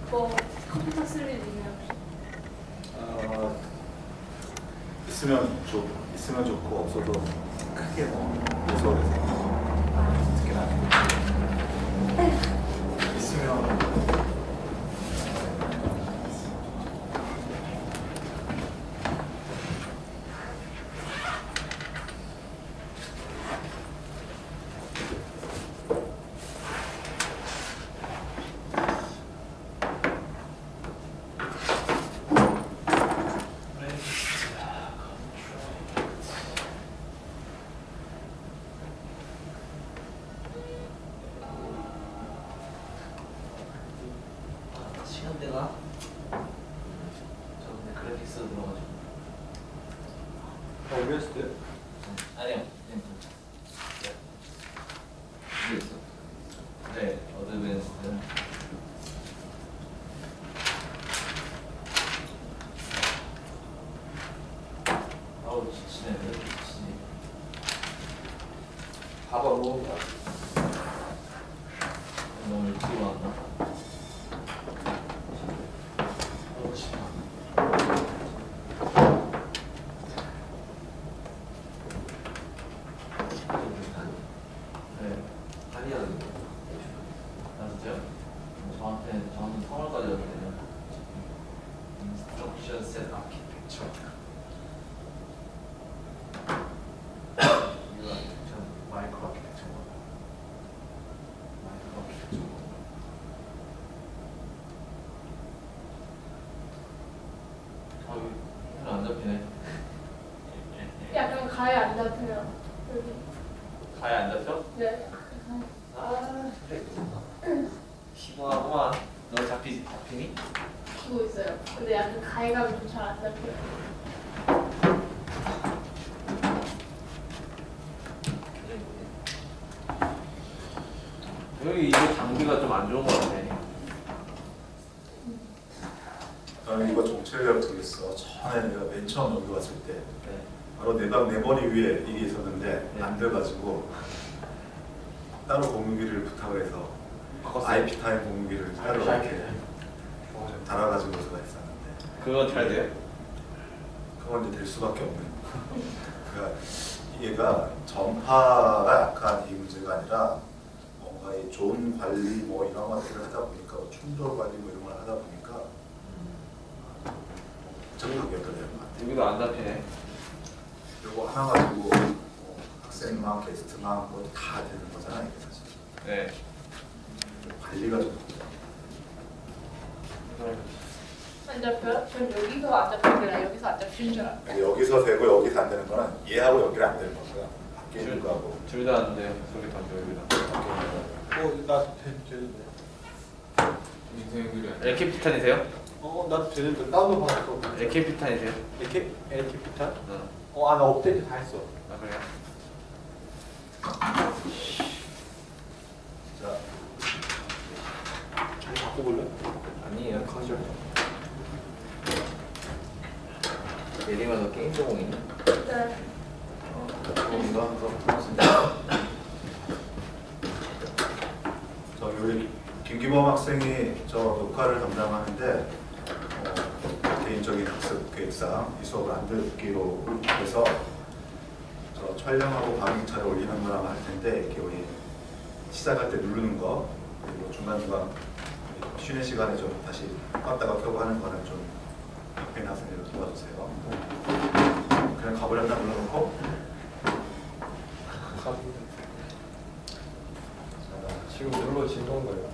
뭐 컴퓨터 쓸 일 있나요 혹시? 있으면 좋고 없어도 크게 뭐 무서워서 특히나 있으면 시간대가 저는 그래픽스로 들어가지고 OBS? 아니요 이게 있어 네 어드밴스드 아우 지치네 왜 이렇게 지치지 밥 안 먹은 거야. 너무 일찍 왔나? 아우 씨발 네 아니야. 진짜요? 저는 3월까지였거든요. 인스트럭션 셋 아키텍처. 이거 전 마이크로 아키텍처. 마이크로 아키텍처. 아, 여기 안 잡히네. 약간 가에 안 잡혀요. 여기. 가에 안 잡혀? 네. 아, 그래. 심오하구만. 너 잡히니? 키고 있어요. 근데 약간 가해감이 좀 잘 안 잡혀요. 여기 이거 장비가 좀 안 좋은 것 같아. 나는 이거 정체가 되겠어. 전에 내가 맨 처음 여기 왔을 때 네. 바로 내 방 내 머리 위에 이게 있었는데 네. 안 돼가지고 따로 공유기를 부탁을 해서 IP 타임 공유기를 따로 이렇게 좀 달아가지고서 했었는데 그건 잘 돼요? 그건 이제 될 수밖에 없는. 그러니까 얘가 전파가 약한 이 문제가 아니라 뭔가 이 존 관리 뭐 이런 것들을 하다 보니까 뭐 충돌 관리 뭐 이런 걸 하다 보니까 복잡하게 되는 것 같아요. 여기도 안 잡히네. 이거 하나 가지고 뭐 학생만 게스트만 뭐 다 되는 거잖아 이게 사실. 네. 관리가 좀 안 잡혀요? 전 여기서 안 잡히길래 여기서 안 잡히는 줄 알았어요. 여기서 되고 여기서 안 되는 거는 얘하고 여기를 안 되는 거고요. 밖에 있는 거하고. 둘 다 안 돼요. 소리 다 여기다. 나 되는데. 인생이래. 엘케피탄이세요? 나 되는데. 다운도 받았어. 엘케피탄이세요? 에키피탈? 응. 나 업데이트 다 했어. 아 그래요? 자, 자기 바꿔볼래? 아니에요. 가져. 내리면서 게임 제공 있나? 네. 이거 한번 풀었습니다. 저 우리 김기범 학생이 저 녹화를 담당하는데 개인적인 학습 계획상 이 수업을 안 듣기로 해서 저 촬영하고 방송차를 올리는 거랑 할 텐데 이렇게 우리 시작할 때 누르는 거 그리고 중간중간 쉬는 시간에 좀 다시 껐다가 켜고 하는 거는 좀 옆에 있는 학생들 도와주세요. 그냥 가버렸나 눌러놓고 지금 눌러 진동 거예요.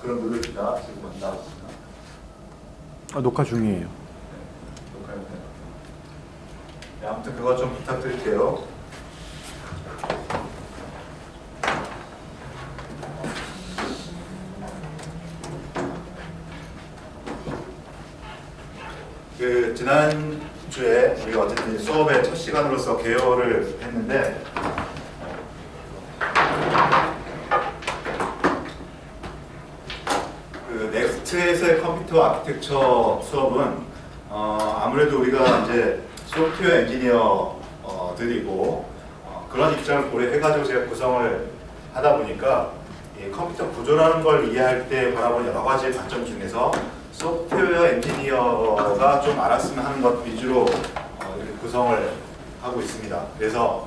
그럼 누릅니다. 지금 나왔습니다. 녹화 중이에요. 네, 아무튼 그거 좀 부탁드릴게요. 그 지난주에 우리가 어쨌든 수업의 첫 시간으로서 개요를 했는데 그 넥스트에서의 컴퓨터 아키텍처 수업은 아무래도 우리가 이제 소프트웨어 엔지니어들이고 그런 입장을 고려해가지고 제가 구성을 하다 보니까 이 컴퓨터 구조라는 걸 이해할 때 바라보는 여러 가지 관점 중에서 소프트웨어 엔지니어가 좀 알았으면 하는 것 위주로 이렇게 구성을 하고 있습니다. 그래서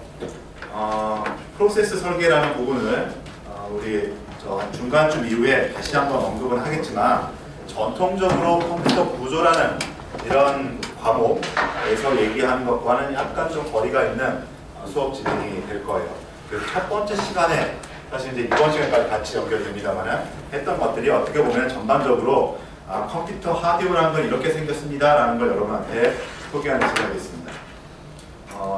프로세스 설계라는 부분을 우리 중간쯤 이후에 다시 한번 언급은 하겠지만, 전통적으로 컴퓨터 구조라는 이런 과목에서 얘기하는 것과는 약간 좀 거리가 있는 수업 진행이 될 거예요. 그래서 첫 번째 시간에, 사실 이제 이번 시간까지 같이 연결됩니다만은 했던 것들이 어떻게 보면 전반적으로 컴퓨터 하드웨어라는 건 이렇게 생겼습니다라는 걸 여러분한테 소개하는 시간이 있습니다.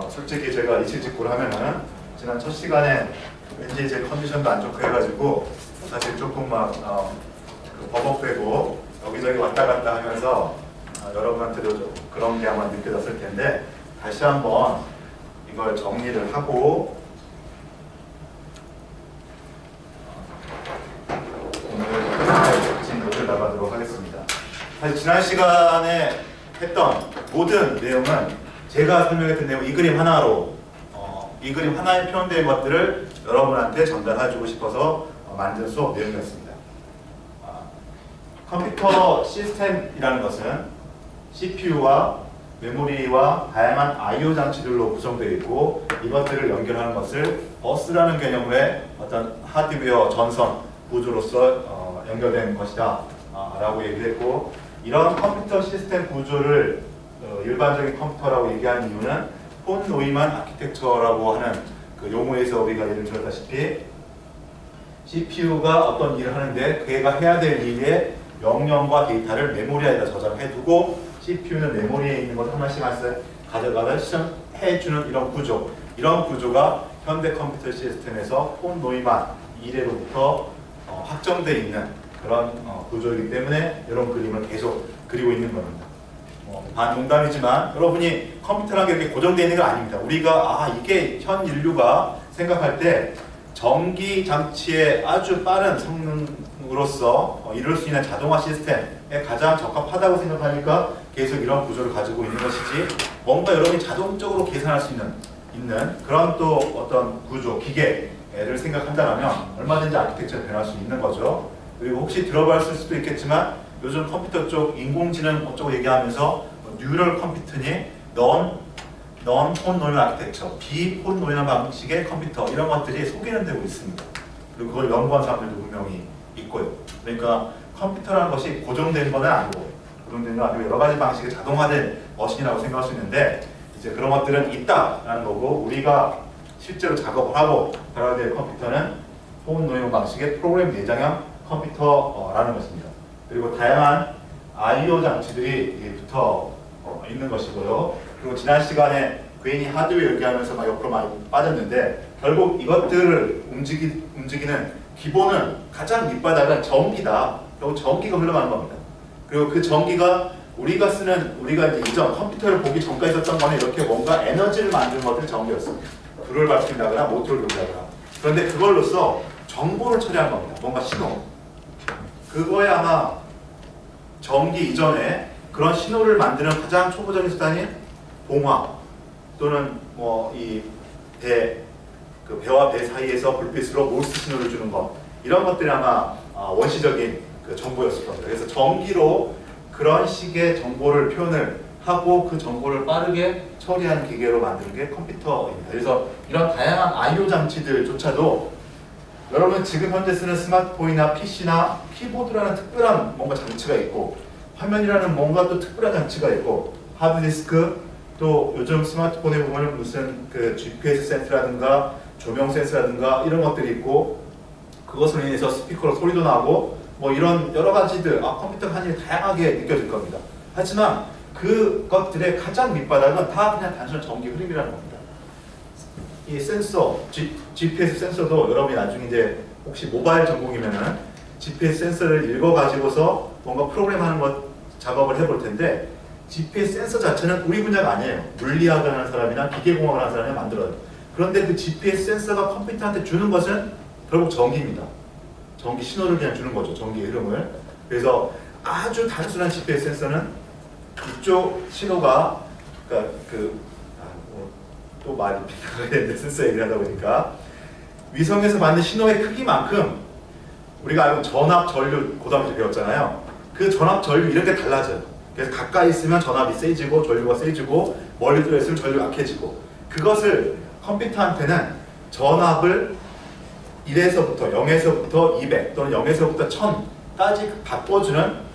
솔직히 제가 이실직고를 하면은 지난 첫 시간에 왠지 제 컨디션도 안 좋고 해가지고 사실 조금 막 버벅대고 여기저기 왔다 갔다 하면서 여러분한테도 좀 그런 게 아마 느껴졌을 텐데, 다시 한번 이걸 정리를 하고 오늘 진도를 나가도록 하겠습니다. 사실 지난 시간에 했던 모든 내용은 제가 설명했던 내용 이 그림 하나로 이 그림 하나에 표현된 것들을 여러분한테 전달해주고 싶어서 만든 수업 내용이었습니다. 컴퓨터 시스템이라는 것은 CPU와 메모리와 다양한 I/O 장치들로 구성되어 있고, 이것들을 연결하는 것을 버스라는 개념의 어떤 하드웨어 전선 구조로서 연결된 것이다 라고 얘기했고, 이런 컴퓨터 시스템 구조를 일반적인 컴퓨터라고 얘기하는 이유는 폰 노이만 아키텍처라고 하는 그 용어에서 우리가 예를 들었다시피 CPU가 어떤 일을 하는데 그가 해야 될 일의 명령과 데이터를 메모리에다 저장을 해두고, CPU는 메모리에 있는 것 하나씩 가져가다 실행해주는 이런 구조, 이런 구조가 현대 컴퓨터 시스템에서 폰 노이만 이래로부터 확정되어 있는 그런 구조이기 때문에 이런 그림을 계속 그리고 있는 겁니다. 반농담이지만 여러분이 이컴퓨터라는 게 이렇게 고정되어 있는 건 아닙니다. 우리가 이게 현 인류가 생각할 때 전기 장치의 아주 빠른 성능으로서 이룰 수 있는 자동화 시스템에 가장 적합하다고 생각하니까 계속 이런 구조를 가지고 있는 것이지, 뭔가 여러분이 자동적으로 계산할 수 있는 그런 또 어떤 구조, 기계를 생각한다면 얼마든지 아키텍처를 변할 수 있는 거죠. 그리고 혹시 들어봤을 수도 있겠지만 요즘 컴퓨터 쪽 인공지능 어쩌고 얘기하면서 뉴럴 컴퓨터니 넌폰 노이만 아키텍처, 비폰 노이만 방식의 컴퓨터, 이런 것들이 소개는 되고 있습니다. 그리고 그걸 연구한 사람들도 분명히 있고요. 그러니까 컴퓨터라는 것이 고정된 건 아니고, 고정된 건 아니고 여러 가지 방식의 자동화된 머신이라고 생각할 수 있는데, 이제 그런 것들은 있다라는 거고, 우리가 실제로 작업을 하고 다뤄야 될 컴퓨터는 폰 노이만 방식의 프로그램 내장형 컴퓨터라는 것입니다. 그리고 다양한 I/O 장치들이 붙어 있는 것이고요. 그리고 지난 시간에 괜히 하드웨어 얘기하면서 막 옆으로 많이 빠졌는데, 결국 이것들을 움직이는 기본은 가장 밑바닥은 전기다. 결국 전기가 흘러가는 겁니다. 그리고 그 전기가 우리가 이제 이전 컴퓨터를 보기 전까지 있었던 거는 이렇게 뭔가 에너지를 만드는 것들이 전기였습니다. 불을 밝힌다거나 모터를 돌린다거나. 그런데 그걸로써 정보를 처리한 겁니다. 뭔가 신호. 그거에 아마 전기 이전에 그런 신호를 만드는 가장 초보적인 수단이 봉화, 또는 배와 배 사이에서 불빛으로 몰스 신호를 주는 것, 이런 것들이 아마 원시적인 그 정보였을 겁니다. 그래서 전기로 그런 식의 정보를 표현을 하고 그 정보를 빠르게 처리하는 기계로 만드는 게 컴퓨터입니다. 그래서 이런 다양한 I/O 장치들조차도 여러분 지금 현재 쓰는 스마트폰이나 PC나 키보드라는 특별한 뭔가 장치가 있고, 화면이라는 뭔가 또 특별한 장치가 있고, 하드디스크, 또 요즘 스마트폰에 보면 무슨 그 GPS 센서라든가 조명 센서라든가 이런 것들이 있고, 그것으로 인해서 스피커로 소리도 나고 이런 여러 가지들, 컴퓨터가 하는 일이 다양하게 느껴질 겁니다. 하지만 그것들의 가장 밑바닥은 다 그냥 단순한 전기 흐름이라는 겁니다. 이 센서, GPS 센서도 여러분이 나중에 이제 혹시 모바일 전공이면은 GPS 센서를 읽어가지고서 뭔가 프로그램하는 작업을 해볼 텐데, GPS 센서 자체는 우리 분야가 아니에요. 물리학을 하는 사람이나 기계공학을 하는 사람이 만들어요. 그런데 그 GPS 센서가 컴퓨터한테 주는 것은 결국 전기입니다. 전기 신호를 그냥 주는 거죠. 전기 흐름을. 그래서 아주 단순한 GPS 센서는 이쪽 신호가, 그러니까 또 말이 비슷하게 되는데 센서 얘기를 하다 보니까 위성에서 받는 신호의 크기만큼 우리가 알고 전압, 전류 고등학교 때 배웠잖아요. 그 전압, 전류 이런 게 달라져요. 그래서 가까이 있으면 전압이 세지고 전류가 세지고 멀리 들어있으면 전류가 약해지고 그것을 컴퓨터한테는 전압을 1에서부터 0에서부터 200 또는 0에서부터 1000까지 바꿔주는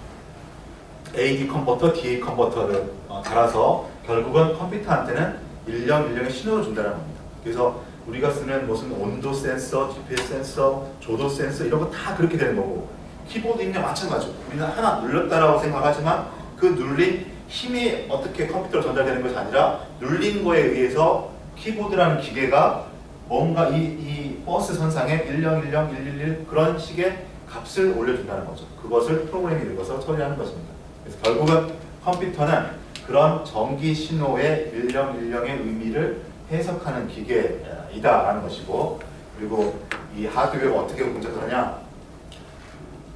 AD 컨버터, DA 컨버터를 달아서 결국은 컴퓨터한테는 1010의 신호를 준다는 겁니다. 그래서 우리가 쓰는 무슨 온도 센서, GPS 센서, 조도 센서 이런 거 다 그렇게 되는 거고 키보드 입력 마찬가지고 우리는 하나 눌렀다라고 생각하지만 그 눌린 힘이 어떻게 컴퓨터로 전달되는 것이 아니라 눌린 거에 의해서 키보드라는 기계가 뭔가 이 버스 선상에 1010, 111 그런 식의 값을 올려준다는 거죠. 그것을 프로그램이 읽어서 처리하는 것입니다. 그래서 결국은 컴퓨터는 그런 전기 신호의 1010의 의미를 해석하는 기계이다라는 것이고 그리고 이 하드웨어가 어떻게 공작하느냐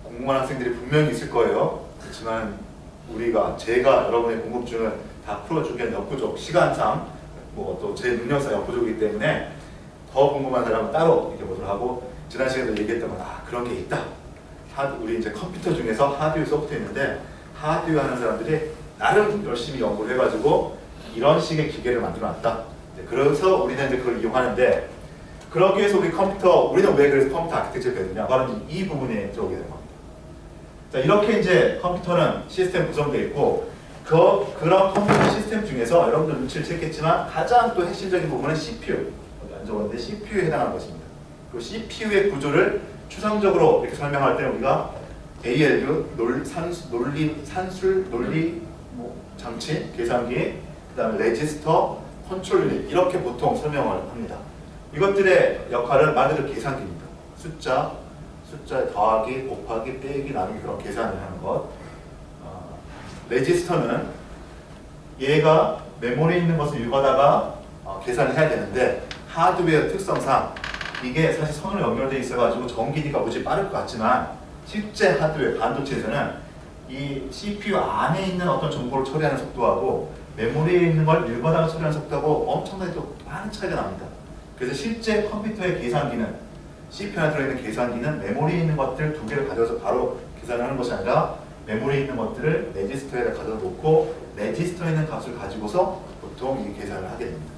궁금한 학생들이 분명히 있을 거예요. 그렇지만 제가 여러분의 궁금증을 다 풀어주기엔 역부족, 시간상 뭐 또 제 능력상 역부족이기 때문에 더 궁금한 사람은 따로 이렇게 보도록 하고 지난 시간에도 얘기했던 건 그런 게 있다. 우리 이제 컴퓨터 중에서 하드웨어 소프트웨어 있는데 하드웨어 하는 사람들이 나름 열심히 연구를 해가지고 이런 식의 기계를 만들어놨다. 그래서 우리는 이제 그걸 이용하는데 그러기 위해서 우리는 왜 그래서 컴퓨터 아키텍처를 배우느냐? 바로 이 부분에 들어오게 되는 겁니다. 자, 이렇게 이제 컴퓨터는 시스템 구성되어 있고 그런 컴퓨터 시스템 중에서 여러분들 눈치를 채겠지만 가장 또 핵심적인 부분은 CPU. 안 적었는데 CPU에 해당하는 것입니다. 그 CPU의 구조를 추상적으로 이렇게 설명할 때 우리가 ALU, 산술 논리 장치, 계산기, 그 다음에 레지스터, 컨트롤 유닛 이렇게 보통 설명을 합니다. 이것들의 역할은 말 그대로 계산기입니다. 숫자에 더하기, 곱하기, 빼기, 나누기 그런 계산을 하는 것. 레지스터는 얘가 메모리에 있는 것을 읽어다가 계산을 해야 되는데 하드웨어 특성상 이게 사실 선으로 연결되어 있어가지고 전기가 무지 빠를 것 같지만 실제 하드웨어 반도체에서는 이 CPU 안에 있는 어떤 정보를 처리하는 속도하고 메모리에 있는 걸 읽어다가 처리하는 속도하고 엄청나게 또 많은 차이가 납니다. 그래서 실제 컴퓨터의 계산기는 CPU 안에 들어있는 계산기는 메모리에 있는 것들 두 개를 가져와서 바로 계산을 하는 것이 아니라 메모리에 있는 것들을 레지스터에다 가져다 놓고 레지스터에 있는 값을 가지고서 보통 이 계산을 하게 됩니다.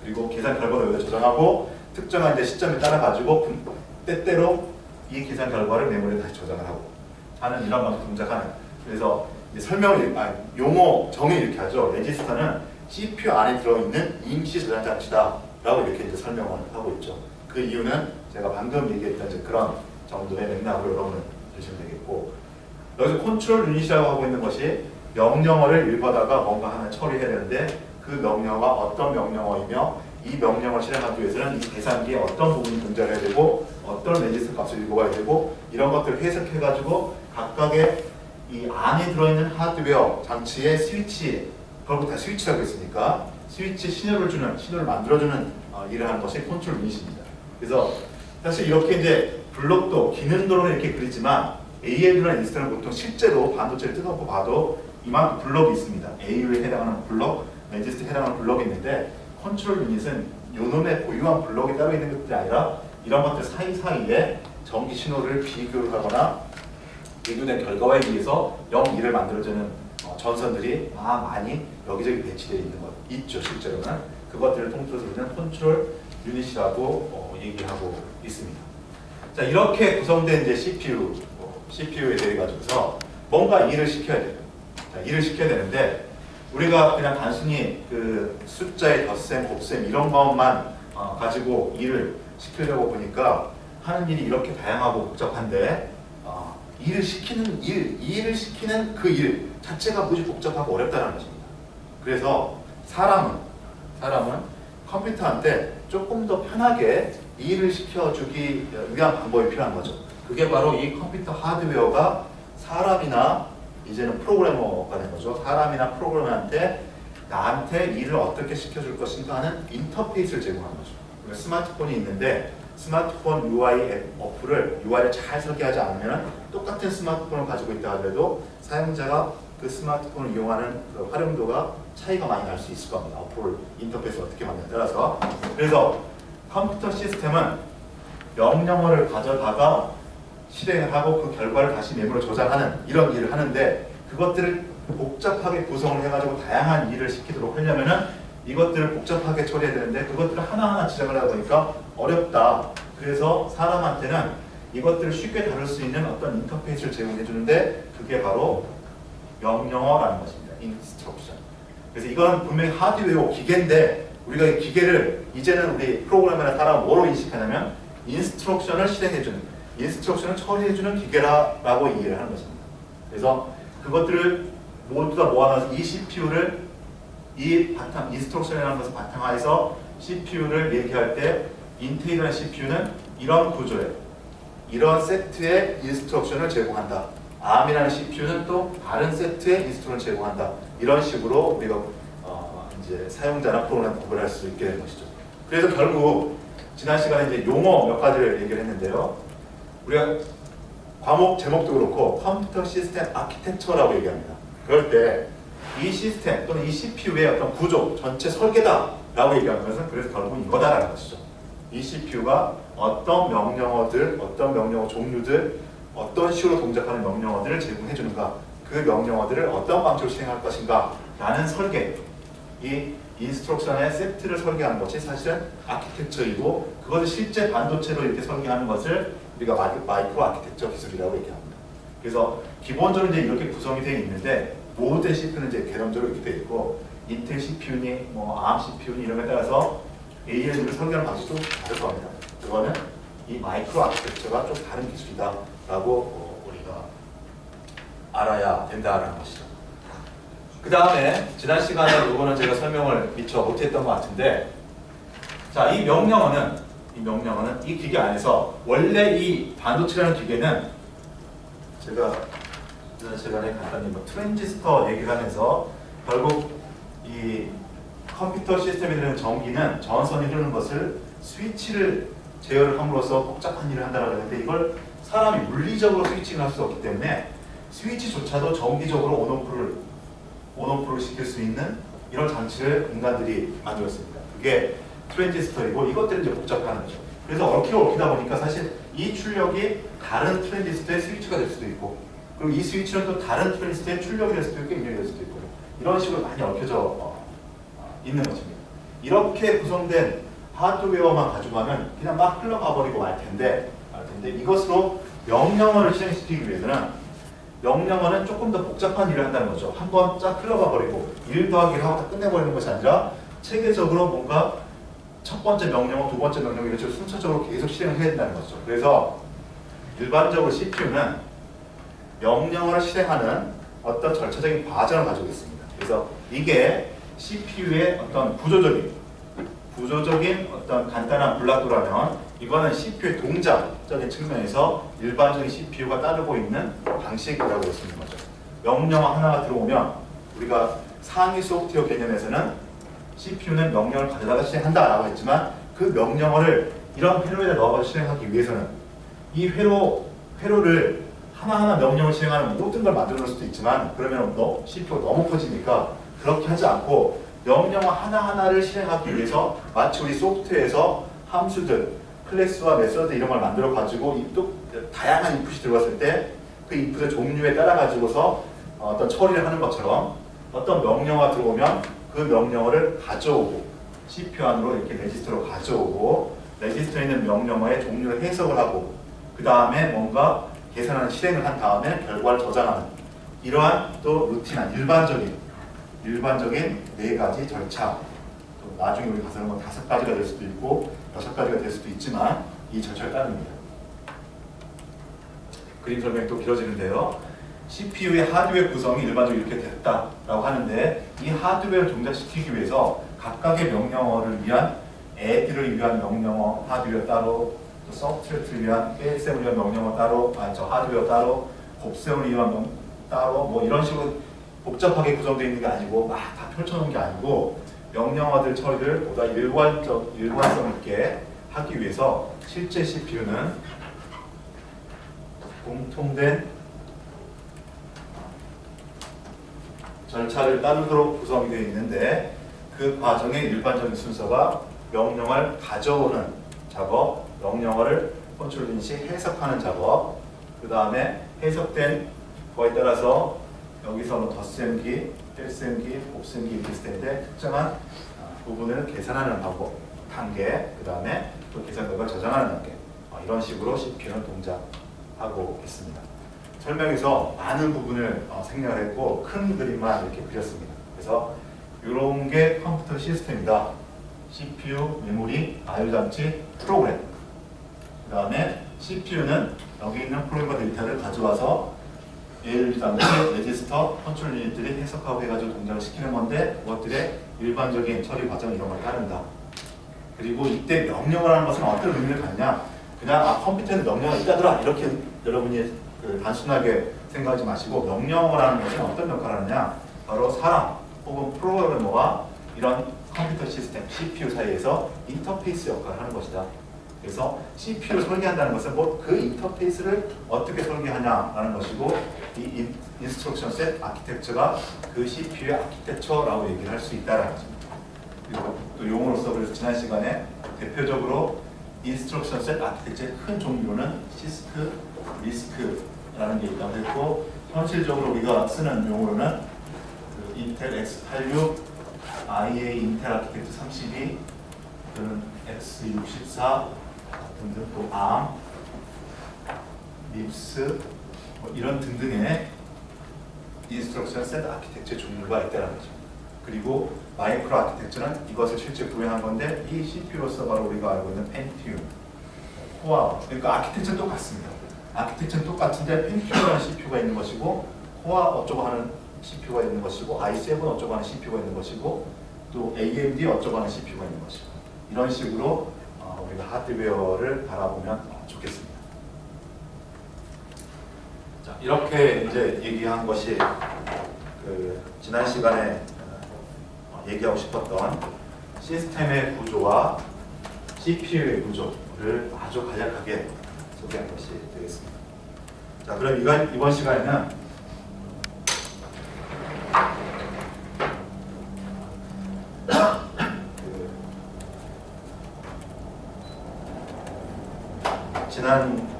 그리고 계산 결과를 여기다 저장하고 특정한 이제 시점에 따라 가지고 때때로 이 계산 결과를 메모리에 다시 저장을 하고 하는 이런 방식 동작하는. 그래서 이제 용어 정의 이렇게 하죠. 레지스터는 CPU 안에 들어있는 임시 저장 장치다라고 이렇게 이제 설명을 하고 있죠. 그 이유는 제가 방금 얘기했던 이제 그런 정도의 맥락으로 여러분은 보시면 되겠고 여기서 컨트롤 유닛이라고 하고 있는 것이 명령어를 읽어다가 뭔가 하나 처리해야 되는데 그 명령어가 어떤 명령어이며 이 명령을 실행하기 위해서는 이 계산기에 어떤 부분이 존재해야 되고 어떤 레지스터 값을 읽어가야 되고 이런 것들을 해석해가지고 각각의 이 안에 들어있는 하드웨어 장치의 스위치 결국 다 스위치라고 했으니까 스위치 신호를 만들어주는 일을 하는 것이 컨트롤 유닛입니다. 그래서 사실 이렇게 이제 블록도 기능도로는 이렇게 그리지만 ALU라는 인스턴은 보통 실제로 반도체를 뜯어놓고 봐도 이만큼 블록이 있습니다. ALU에 해당하는 블록, 레지스터에 해당하는 블록이 있는데 컨트롤 유닛은 요놈의 고유한 블록이 따로 있는 것들이 아니라 이런 것들 사이사이에 전기 신호를 비교하거나 비교된 결과에 의해서 0, 2를 만들어주는 전선들이 많이 여기저기 배치되어 있는 것 있죠. 실제로는 그것들을 통틀어서 우리는 컨트롤 유닛이라고 얘기하고 있습니다. 자, 이렇게 구성된 이제 CPU에 대해 가지고서 뭔가 일을 시켜야 돼요. 자, 일을 시켜야 되는데 우리가 그냥 단순히 그 숫자의 덧셈, 곱셈 이런 것만 가지고 일을 시키려고 보니까 하는 일이 이렇게 다양하고 복잡한데 일을 시키는 그 일 자체가 무지 복잡하고 어렵다는 것입니다. 그래서 사람은 컴퓨터한테 조금 더 편하게 일을 시켜주기 위한 방법이 필요한 거죠. 그게 바로 이 컴퓨터 하드웨어가 사람이나 이제는 프로그래머가 된 거죠. 사람이나 프로그래머한테 나한테 일을 어떻게 시켜줄 것인가 하는 인터페이스를 제공하는 거죠. 스마트폰이 있는데 스마트폰 UI UI를 잘 설계하지 않으면 똑같은 스마트폰을 가지고 있다 하더라도 사용자가 그 스마트폰을 이용하는 그 활용도가 차이가 많이 날 수 있을 겁니다. 어플 인터페이스를 어떻게 만드냐에 따라서. 그래서 컴퓨터 시스템은 명령어를 가져다가 실행을 하고 그 결과를 다시 메모로 저장하는 이런 일을 하는데 그것들을 복잡하게 구성을 해가지고 다양한 일을 시키도록 하려면은 이것들을 복잡하게 처리해야 되는데 그것들을 하나하나 지정을 하다 보니까 어렵다. 그래서 사람한테는 이것들을 쉽게 다룰 수 있는 어떤 인터페이스를 제공해 주는데 그게 바로 명령어라는 것입니다. instruction. 그래서 이건 분명히 하드웨어 기계인데 우리가 이 기계를 이제는 우리 프로그래머나 사람 뭐로 인식하냐면 인스트럭션을 실행해주는, 인스트럭션을 처리해주는 기계라고 이해를 하는 것입니다. 그래서 그것들을 모두 다 모아놔서 이 CPU를 이 바탕, 인스트럭션이라는 것을 바탕화해서 CPU를 얘기할 때 인텔이라는 CPU는 이런 구조의, 이런 세트의 인스트럭션을 제공한다. ARM이라는 CPU는 또 다른 세트의 인스트럭션을 제공한다. 이런 식으로 우리가 이제 사용자나 프로그램 구별할 수 있게 된 것이죠. 그래서 결국 지난 시간에 이제 용어 몇 가지를 얘기를 했는데요. 우리가 과목 제목도 그렇고 컴퓨터 시스템 아키텍처라고 얘기합니다. 그럴 때 이 시스템 또는 이 CPU의 어떤 구조, 전체 설계다라고 얘기하는 것은 그래서 결국 이거다라는 것이죠. 이 CPU가 어떤 명령어들, 어떤 명령어 종류들, 어떤 식으로 동작하는 명령어들을 제공해 주는가, 그 명령어들을 어떤 방식으로 실행할 것인가 라는 설계, 이 인스트럭션의 세트를 설계하는 것이 사실은 아키텍처이고 그것을 실제 반도체로 이렇게 설계하는 것을 우리가 마이크로 아키텍처 기술이라고 얘기합니다. 그래서 기본적으로 이제 이렇게 구성이 되어 있는데 모든 CPU는 이제 개념적으로 이렇게 되어 있고 인텔 CPU니 뭐 ARM CPU니 이런 에 따라서 ALU를 설계하는 방식이 좀 다를 겁니다. 그거는 이 마이크로 아키텍처가 좀 다른 기술이다라고 우리가 알아야 된다는 것이죠. 그 다음에 지난 시간에 이거는 제가 설명을 미처 못했던 것 같은데, 자, 이 명령어는 이 기계 안에서 원래 이 반도체라는 기계는 제가 지난 시간에 간단히 뭐 트랜지스터 얘기를 하면서 결국 이 컴퓨터 시스템에 들어있는 전기는 전선이 흐르는 것을 스위치를 제어를 함으로써 복잡한 일을 한다고 했는데 이걸 사람이 물리적으로 스위칭을 할 수 없기 때문에 스위치조차도 정기적으로 온오프를 시킬 수 있는 이런 장치를 인간들이 만들었습니다. 그게 트랜지스터이고 이것들은 이제 복잡한 거죠. 그래서 얽히다 보니까 사실 이 출력이 다른 트랜지스터의 스위치가 될 수도 있고 그리고 이 스위치는 또 다른 트랜지스터의 출력이 될 수도 있고 입력이 될 수도 있고 이런 식으로 많이 얽혀져 있는 것입니다. 이렇게 구성된 하드웨어만 가지고 하면 그냥 막 흘러가 버리고 말 텐데 이것으로 명령어를 실행시키기 위해서는 명령어는 조금 더 복잡한 일을 한다는 거죠. 한번 쫙 흘러가 버리고 1 더하기를 하고 다 끝내버리는 것이 아니라 체계적으로 뭔가 첫 번째 명령어, 두 번째 명령어 이런 식으로 순차적으로 계속 실행을 해야 된다는 거죠. 그래서 일반적으로 CPU는 명령어를 실행하는 어떤 절차적인 과정을 가지고 있습니다. 그래서 이게 CPU의 어떤 구조적인 어떤 간단한 블락도라면 이거는 CPU의 동작적인 측면에서 일반적인 CPU가 따르고 있는 방식이라고 볼 수 있는 거죠. 명령어 하나가 들어오면 우리가 상위 소프트웨어 개념에서는 CPU는 명령을 가져다가 실행한다라고 했지만 그 명령어를 이런 회로에다 넣어서 실행하기 위해서는 이 회로를 하나하나 명령을 실행하는 모든 걸 만들어 놓을 수도 있지만 그러면 CPU가 너무 커지니까 그렇게 하지 않고 명령어 하나하나를 실행하기 위해서 마치 우리 소프트웨어에서 함수들, 클래스와 메서드 이런 걸 만들어 가지고 또 다양한 인풋이 들어갔을 때 그 인풋의 종류에 따라 가지고서 어떤 처리를 하는 것처럼 어떤 명령어가 들어오면 그 명령어를 가져오고 CPU 안으로 이렇게 레지스터로 가져오고 레지스터에 있는 명령어의 종류를 해석을 하고 그 다음에 뭔가 계산하는 실행을 한 다음에 결과를 저장하는 이러한 또 루틴한 일반적인 4가지 절차, 또 나중에 우리 가서는 뭐 5가지가 될 수도 있고 6가지가 될 수도 있지만 이 절차를 따릅니다. 그림 설명이 또 길어지는데요. CPU의 하드웨어 구성이 일반적으로 이렇게 됐다라고 하는데 이 하드웨어를 동작시키기 위해서 각각의 명령어를 위한 애들을 위한 명령어 하드웨어 따로 또 소프트웨어를 위한 PSM을 위한 명령어 따로 하드웨어 따로 곱셈을 위한 따로 뭐 이런 식으로 복잡하게 구성되어 있는 게 아니고 막 다 펼쳐놓은 게 아니고 명령어들 처리를 보다 일관성 있게 하기 위해서 실제 CPU는 공통된 절차를 따르도록 구성이 되어 있는데 그 과정의 일반적인 순서가 명령을 가져오는 작업, 명령어를 컨트롤 인식 해석하는 작업, 그 다음에 해석된 거에 따라서 여기서 뭐 덧셈기, 뺄셈기, 곱셈기 이렇게 있을 텐데 특정한 부분을 계산하는 방법, 단계, 그 다음에 또 계산 결과를 저장하는 단계, 이런 식으로 CPU는 동작하고 있습니다. 설명에서 많은 부분을 생략을 했고 큰 그림만 이렇게 그렸습니다. 그래서 이런 게 컴퓨터 시스템이다. CPU, 메모리, I/O 장치, 프로그램. 그 다음에 CPU는 여기 있는 프로그램과 데이터를 가져와서 ALU 장치, 레지스터, 컨트롤 유닛들이 해석하고 해가지고 동작을 시키는 건데 그것들의 일반적인 처리 과정 이런 걸 따른다. 그리고 이때 명령을 하는 것은 어떤 의미를 갖냐? 그냥 컴퓨터에 명령이 있다더라 이렇게 여러분이 단순하게 생각하지 마시고 명령을 하는 것은 어떤 역할을 하느냐? 바로 사람 혹은 프로그래머와 이런 컴퓨터 시스템, CPU 사이에서 인터페이스 역할을 하는 것이다. 그래서 CPU를 설계한다는 것은 뭐 그 인터페이스를 어떻게 설계하냐라는 것이고 이 인스트럭션 셋 아키텍처가 그 CPU의 아키텍처라고 얘기를 할 수 있다는 것입니다. 그리고 또 용어로서 그래서 지난 시간에 대표적으로 인스트럭션 셋 아키텍처의 큰 종류는 시스크, 리스크라는 게 있다고 했고 현실적으로 우리가 쓰는 용어로는 그 인텔 X86, IA 인텔 아키텍처 32, 또는 X64 등등 또 ARM, MIPS 뭐 이런 등등의 인스트럭션 셋 아키텍처 종류가 있다는 거죠. 그리고 마이크로 아키텍처는 이것을 실제 구현한 건데 이 CPU로서 바로 우리가 알고 있는 펜티움, 코어, 그러니까 아키텍처는 똑같습니다. 아키텍처는 똑같은데 펜티움이라는 CPU가 있는 것이고 코어 어쩌고 하는 CPU가 있는 것이고 i7 어쩌고 하는 CPU가 있는 것이고 또 AMD 어쩌고 하는 CPU가 있는 것이고 이런 식으로 우리가 하드웨어를 바라보면 좋겠습니다. 자, 이렇게 이제 얘기한 것이 그 지난 시간에 얘기하고 싶었던 시스템의 구조와 CPU의 구조를 아주 간략하게 소개한 것이 되겠습니다. 자, 그럼 이번 시간에는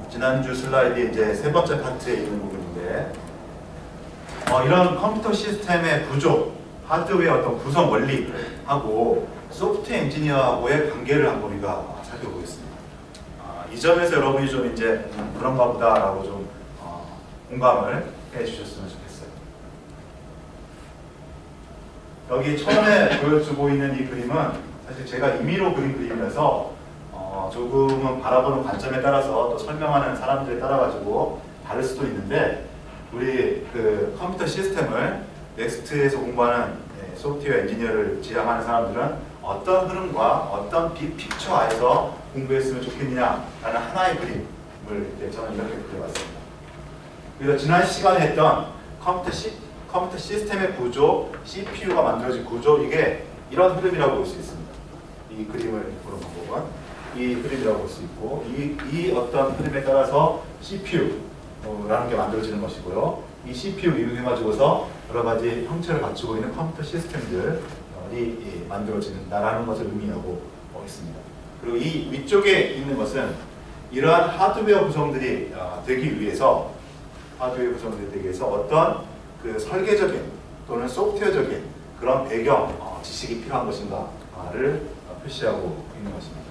지난주 슬라이드에 이제 세 번째 파트에 있는 부분인데 이런 컴퓨터 시스템의 구조, 하드웨어 어떤 구성 원리하고 소프트웨어 엔지니어하고의 관계를 한번 우리가 살펴보겠습니다. 이 점에서 여러분이 좀 이제 그런가 보다라고 좀 공감을 해주셨으면 좋겠어요. 여기 처음에 보여주고 있는 이 그림은 사실 제가 임의로 그린 그림이라서 조금은 바라보는 관점에 따라서 또 설명하는 사람들에 따라 가지고 다를 수도 있는데 우리 그 컴퓨터 시스템을 넥스트에서 공부하는 소프트웨어 엔지니어를 지향하는 사람들은 어떤 흐름과 어떤 빅픽처 안에서 공부했으면 좋겠느냐라는 하나의 그림을 저는 이렇게 그려봤습니다. 그래서 지난 시간에 했던 컴퓨터 시스템의 구조, CPU가 만들어진 구조 이게 이런 흐름이라고 볼 수 있습니다. 이 그림을 보는 방법은 이 흐름이라고 볼 수 있고 이 어떤 흐름에 따라서 CPU라는 게 만들어지는 것이고요. 이 CPU 이용해 가지고서 여러 가지 형체를 갖추고 있는 컴퓨터 시스템들이 만들어진다라는 것을 의미하고 있습니다. 그리고 이 위쪽에 있는 것은 이러한 하드웨어 구성들이 되기 위해서 어떤 그 설계적인 또는 소프트웨어적인 그런 배경 지식이 필요한 것인가를 표시하고 있는 것입니다.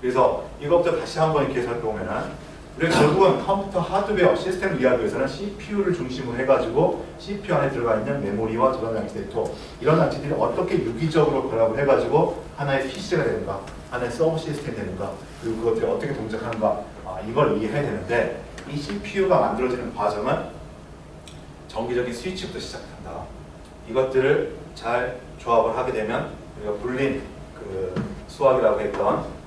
그래서 이것부터 다시 한번 이렇게 살펴보면은 우리가 결국은 컴퓨터 하드웨어 시스템을 이해하기 위해서는 CPU를 중심으로 해가지고 CPU 안에 들어가 있는 메모리와 저장 장치 네트워크 이런 장치들이 어떻게 유기적으로 결합을 해가지고 하나의 PC가 되는가, 하나의 서버 시스템이 되는가, 그리고 그것들이 어떻게 동작하는가 이걸 이해해야 되는데 이 CPU가 만들어지는 과정은 정기적인 스위치부터 시작한다. 이것들을 잘 조합을 하게 되면 우리가 불린 그 수학이라고 했던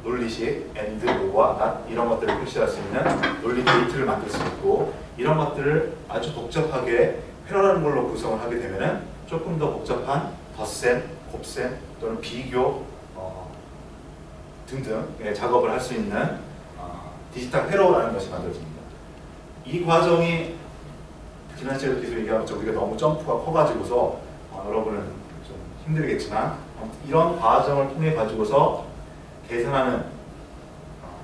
논리식 AND, OR와 NOT 이런 것들을 표시할 수 있는 논리 게이트를 만들 수 있고 이런 것들을 아주 복잡하게 패러라는 걸로 구성을 하게 되면은 조금 더 복잡한 덧셈, 곱셈 또는 비교 등등 작업을 할 수 있는 디지털 회로라는 것이 만들어집니다. 이 과정이 지난 시간에 계속 얘기하면 우리가 너무 점프가 커가지고서 여러분은 좀 힘들겠지만 이런 과정을 통해 가지고서 계산하는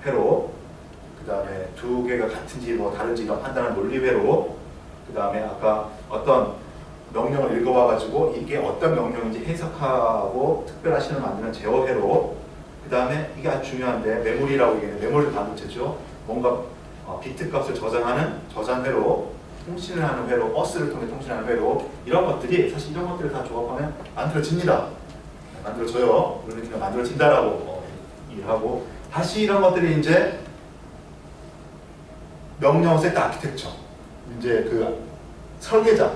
회로 그 다음에 두 개가 같은지 뭐 다른지 이런 판단하는 논리회로, 그 다음에 아까 어떤 명령을 읽어와가지고 이게 어떤 명령인지 해석하고 특별한 신을 만드는 제어회로, 그 다음에 이게 아주 중요한데 메모리라고 얘기해요. 메모리 반도체죠. 뭔가 비트 값을 저장하는 저장회로, 통신을 하는 회로, 버스를 통해 통신하는 회로, 이런 것들이 사실 이런 것들을 다 조합하면 만들어집니다. 만들어져요. 우리는 그냥 만들어진다라고 이해하고, 다시 이런 것들이 이제 명령 세트 아키텍처, 이제 그 설계자,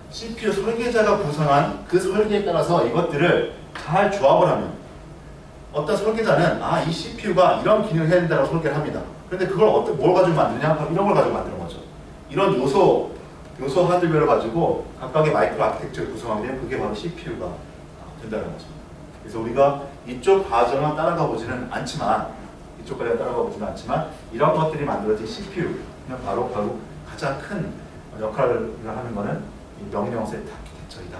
CPU 설계자가 구성한 그 설계에 따라서 이것들을 잘 조합을 하면, 어떤 설계자는 이 CPU가 이런 기능을 해야 된다고 설계를 합니다. 그런데 그걸 뭘 가지고 만드냐? 바로 이런 걸 가지고 만드는 거죠. 이런 요소 하드웨어를 가지고 각각의 마이크로 아키텍처를 구성하면 그게 바로 CPU가 된다는 거죠. 그래서 우리가 이쪽 과정을 따라가 보지는 않지만, 이쪽까지 따라가 보지는 않지만, 이런 것들이 만들어진 CPU는 바로 가장 큰 역할을 하는 것은 이 명령 세트 아키텍처이다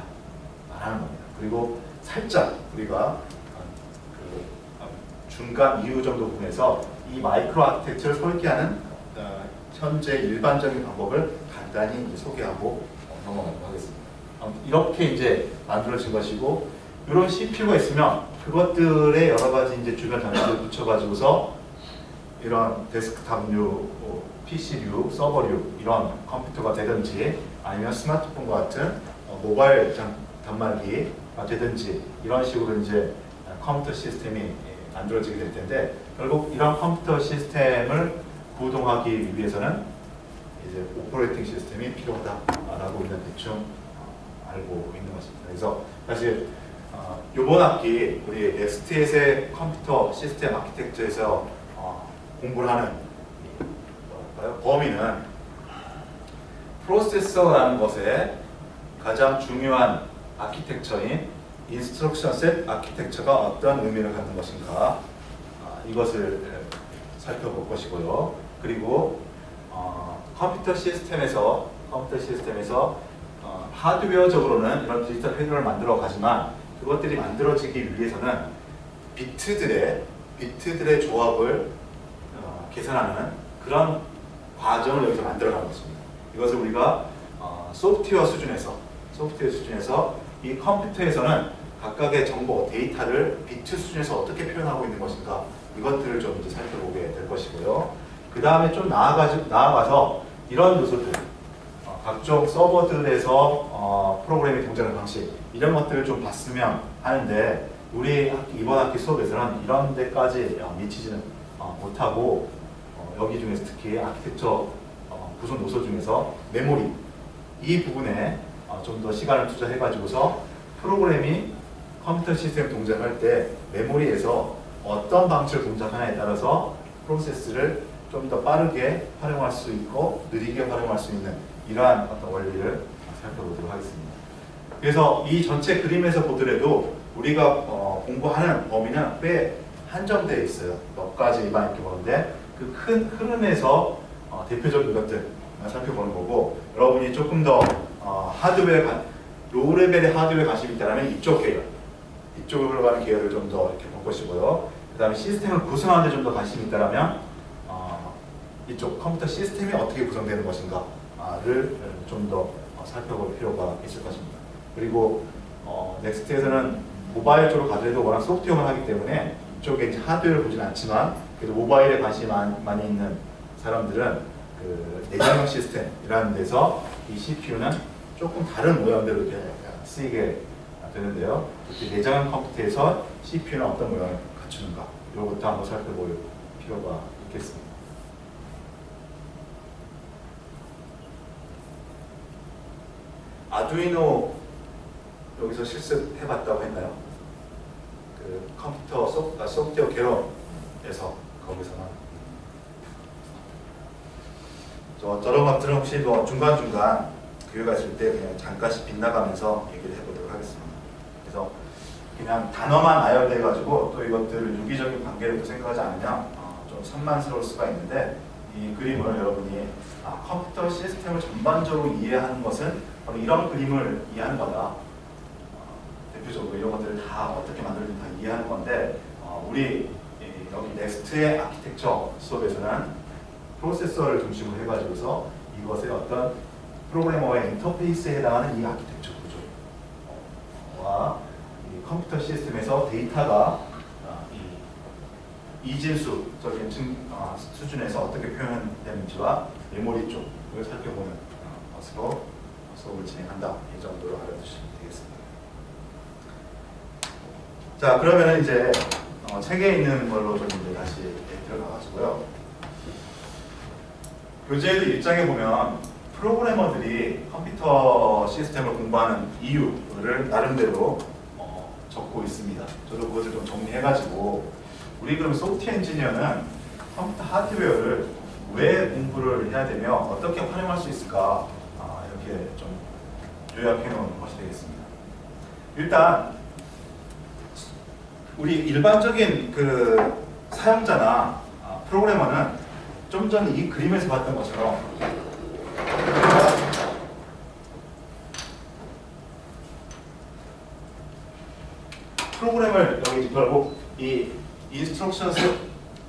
말하는 겁니다. 그리고 살짝 우리가 중간 이후 정도 부분에서 이 마이크로 아키텍처를 설계하는 현재 일반적인 방법을 간단히 소개하고 넘어가도록 하겠습니다. 이렇게 이제 만들어진 것이고, 이런 CPU가 있으면 그것들의 여러 가지 이제 주변 장치를 붙여가지고서 이런 데스크탑류, PC류, 서버류 이런 컴퓨터가 되든지, 아니면 스마트폰과 같은 모바일 단말기가 되든지, 이런 식으로 이제 컴퓨터 시스템이 만들어지게 될 텐데, 결국 이런 컴퓨터 시스템을 구동하기 위해서는 이제 오퍼레이팅 시스템이 필요하다라고 우리는 대충 알고 있는 것입니다. 그래서 사실 이번 학기 우리 넥스트의 컴퓨터 시스템 아키텍처에서 공부를 하는 범위는 프로세서라는 것의 가장 중요한 아키텍처인 인스트럭션 셋 아키텍처가 어떤 의미를 갖는 것인가, 이것을 살펴볼 것이고요. 그리고 컴퓨터 시스템에서 하드웨어적으로는 이런 디지털 회로를 만들어 가지만, 그것들이 만들어지기 위해서는 비트들의 조합을 계산하는 그런 과정을 여기서 만들어가는 것입니다. 이것을 우리가 소프트웨어 수준에서 이 컴퓨터에서는 각각의 정보, 데이터를 비트 수준에서 어떻게 표현하고 있는 것인가, 이것들을 좀 이제 살펴보게 될 것이고요. 그 다음에 좀 나아가서 이런 요소들, 각종 서버들에서 프로그램이 동작하는 방식, 이런 것들을 좀 봤으면 하는데, 우리 이번 학기 수업에서는 이런 데까지 미치지는 못하고, 여기 중에서 특히 아키텍처 구성 요소 중에서 메모리, 이 부분에 좀 더 시간을 투자해가지고서 프로그램이 컴퓨터 시스템 동작할 때 메모리에서 어떤 방식을 동작하냐에 따라서 프로세스를 좀 더 빠르게 활용할 수 있고 느리게 활용할 수 있는 이러한 어떤 원리를 살펴보도록 하겠습니다. 그래서 이 전체 그림에서 보더라도 우리가 공부하는 범위는 꽤 한정되어 있어요. 몇 가지만 이렇게 보는데, 그 큰 흐름에서 대표적인 것들 살펴보는 거고, 여러분이 조금 더 로우 레벨의 하드웨어에 관심이 있다면 이쪽 계열, 이쪽으로 가는 계열을 좀 더 이렇게 볼 것이고요. 그 다음에 시스템을 구성하는 데 좀 더 관심이 있다면 이쪽 컴퓨터 시스템이 어떻게 구성되는 것인가를 좀 더 살펴볼 필요가 있을 것입니다. 그리고 넥스트에서는 모바일 쪽으로 가더라도 워낙 소프트웨어만 하기 때문에 이쪽에 이제 하드웨어를 보진 않지만, 그래도 모바일에 관심이 많이 있는 사람들은 그 내장형 시스템이라는 데서 이 CPU는 조금 다른 모양대로 이렇게 쓰이게 되는데요. 이렇게 내장형 컴퓨터에서 CPU는 어떤 모양을 갖추는가, 이것도 한번 살펴볼 필요가 있겠습니다. 아두이노 여기서 실습해봤다고 했나요? 그 컴퓨터 소프트웨어 개론에서 거기서는 저런 것들은 혹시 뭐 중간중간 기회가 있을 때 그냥 잠깐씩 빗나가면서 얘기를 해보도록 하겠습니다. 그래서 그냥 단어만 나열돼가지고 또 이것들을 유기적인 관계를 또 생각하지 않으면 좀 산만스러울 수가 있는데, 이 그림을 여러분이 컴퓨터 시스템을 전반적으로 이해하는 것은 바로 이런 그림을 이해하는 거다. 대표적으로 이런 것들을 다 어떻게 만들어진지 다 이해하는 건데, 우리 여기 넥스트의 아키텍처 수업에서는 프로세서를 중심으로 해가지고서 이것의 어떤 프로그래머의 인터페이스에 해당하는 이 아키텍처 구조와 이 컴퓨터 시스템에서 데이터가 이 이진수적인 수준에서 어떻게 표현되는지와 메모리 쪽을 살펴보는 것으로 수업을 진행한다. 이 정도로 알아두시면 되겠습니다. 자, 그러면 이제 책에 있는 걸로 좀 이제 다시 들어가가지고요. 교재에도 일장에 보면 프로그래머들이 컴퓨터 시스템을 공부하는 이유를 나름대로 적고 있습니다. 저도 그것을 좀 정리해가지고 우리 그럼 소프트웨어 엔지니어는 컴퓨터 하드웨어를 왜 공부를 해야 되며 어떻게 활용할 수 있을까 이렇게 좀 요약해 놓은 것이 되겠습니다. 일단 우리 일반적인 그 사용자나 프로그래머는 좀 전에 이 그림에서 봤던 것처럼 프로그램을 여기 결국 이 인스트럭션스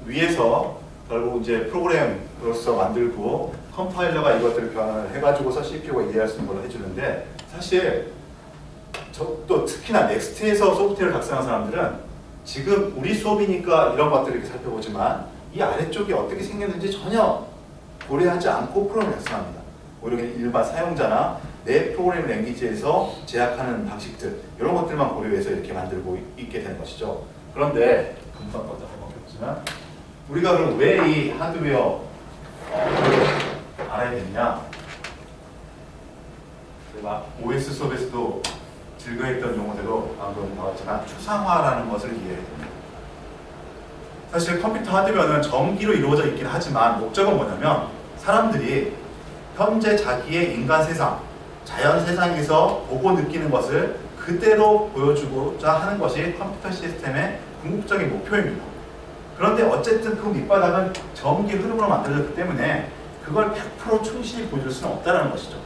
위에서 결국 이제 프로그램으로서 만들고 컴파일러가 이것들을 변환을 해가지고서 CPU가 이해할 수 있는 걸 해주는데 사실 또 특히나 넥스트에서 소프트웨어를 작성한 사람들은 지금 우리 수업이니까 이런 것들을 이렇게 살펴보지만 이 아래쪽이 어떻게 생겼는지 전혀 고려하지 않고 프로그램을 작성합니다. 오히려 일반 사용자나 내 프로그래밍 랭귀지에서 제약하는 방식들 이런 것들만 고려해서 이렇게 만들고 있게 되는 것이죠. 그런데 금방 껐다 먹었지만 우리가 그럼 왜 이 하드웨어를 알아야 되느냐? 제가 OS 수업에서도 즐거워했던 용어대로 방금 나왔지만 추상화라는 것을 이해해야 됩니다. 사실 컴퓨터 하드웨어는 전기로 이루어져 있긴 하지만 목적은 뭐냐면 사람들이 현재 자기의 인간 세상, 자연 세상에서 보고 느끼는 것을 그대로 보여주고자 하는 것이 컴퓨터 시스템의 궁극적인 목표입니다. 그런데 어쨌든 그 밑바닥은 전기 흐름으로 만들어졌기 때문에 그걸 100% 충실히 보여줄 수는 없다는 것이죠.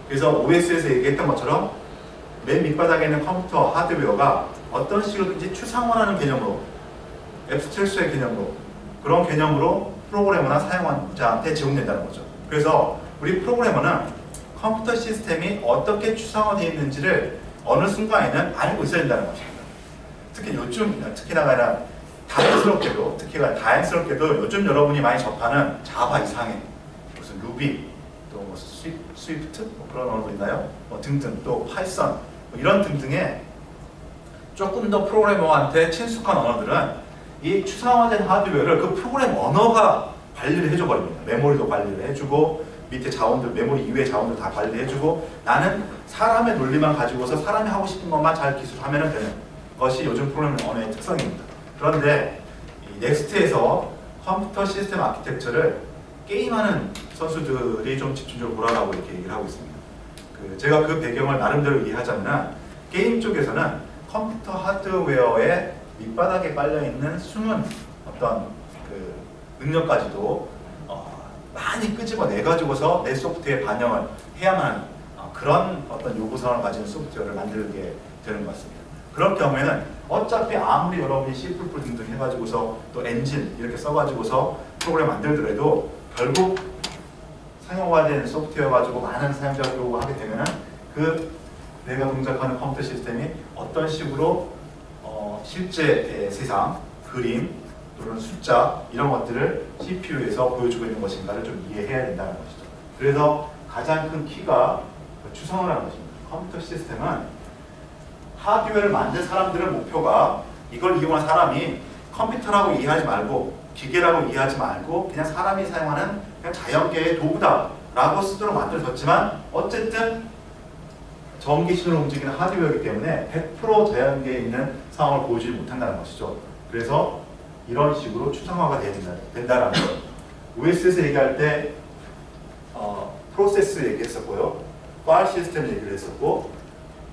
그래서 OS에서 얘기했던 것처럼 맨 밑바닥에 있는 컴퓨터 하드웨어가 어떤 식으로든지 추상화라는 개념으로 앱스트랙션의 개념으로 그런 개념으로 프로그래머나 사용자한테 제공된다는 거죠. 그래서 우리 프로그래머는 컴퓨터 시스템이 어떻게 추상화되어 있는지를 어느 순간에는 알고 있어야 된다는 것입니다. 특히 요즘 특히나 다행스럽게도 요즘 여러분이 많이 접하는 자바 이상의 무슨 루비 또 뭐 스위프트 뭐 그런 언어도 있나요? 뭐 등등 또 파이썬 뭐 이런 등등의 조금 더 프로그래머한테 친숙한 언어들은 이 추상화된 하드웨어를 그 프로그램 언어가 관리를 해줘 버립니다. 메모리도 관리를 해주고 밑에 자원들, 메모리 이외의 자원들 다 관리해주고 나는 사람의 논리만 가지고서 사람이 하고 싶은 것만 잘 기술하면 되는 것이 요즘 프로그래밍 언어의 특성입니다. 그런데 이 넥스트에서 컴퓨터 시스템 아키텍처를 게임하는 선수들이 좀 집중적으로 보라고 이렇게 얘기를 하고 있습니다. 제가 그 배경을 나름대로 이해하자면 게임 쪽에서는 컴퓨터 하드웨어의 밑바닥에 깔려있는 숨은 어떤 그 능력까지도 많이 끄집어내가지고서 내 소프트웨어에 반영을 해야만 하는 그런 어떤 요구사항을 가진 소프트웨어를 만들게 되는 것 같습니다. 그런 경우에는 어차피 아무리 여러분이 C++ 등등 해가지고서 또 엔진 이렇게 써가지고서 프로그램 만들더라도 결국 상용화된 소프트웨어 가지고 많은 사용자가 요구하게 되면은 그 내가 동작하는 컴퓨터 시스템이 어떤 식으로 실제 세상, 그림 또는 숫자 이런 것들을 CPU에서 보여주고 있는 것인가를 좀 이해해야 된다는 것이죠. 그래서 가장 큰 키가 추상화라는 것입니다. 컴퓨터 시스템은 하드웨어를 만든 사람들의 목표가 이걸 이용한 사람이 컴퓨터라고 이해하지 말고 기계라고 이해하지 말고 그냥 사람이 사용하는 그냥 자연계의 도구다라고 스스로 만들어졌지만 어쨌든 전기신호로 움직이는 하드웨어이기 때문에 100% 자연계에 있는 상황을 보여주지 못한다는 것이죠. 그래서 이런 식으로 추상화가 된다라는 것. OS에서 얘기할 때 프로세스 얘기했었고요. 파일 시스템 얘기를 했었고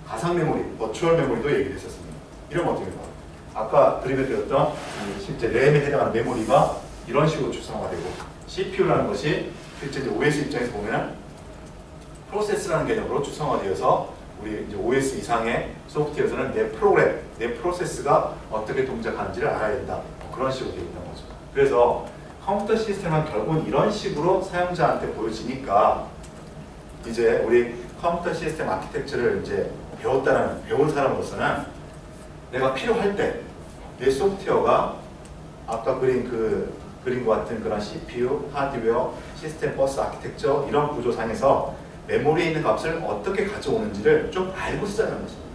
가상 메모리, 버추얼 메모리도 얘기를 했었습니다. 이런 거 어떻게 봐요? 아까 그림에 드렸던 실제 램에 해당하는 메모리가 이런 식으로 추상화가 되고 CPU라는 것이 실제 이제 OS 입장에서 보면 프로세스라는 개념으로 추상화되어서 우리 이제 OS 이상의 소프트웨어에서는 내 프로그램, 내 프로세스가 어떻게 동작하는지를 알아야 된다. 그런 식으로 되어 있는 거죠. 그래서 컴퓨터 시스템은 결국은 이런 식으로 사용자한테 보여지니까 이제 우리 컴퓨터 시스템 아키텍처를 이제 배운 사람으로서는 내가 필요할 때 내 소프트웨어가 아까 그린 것 같은 그런 CPU, 하드웨어, 시스템 버스 아키텍처 이런 구조상에서 메모리에 있는 값을 어떻게 가져오는지를 좀 알고 쓰자는 것입니다.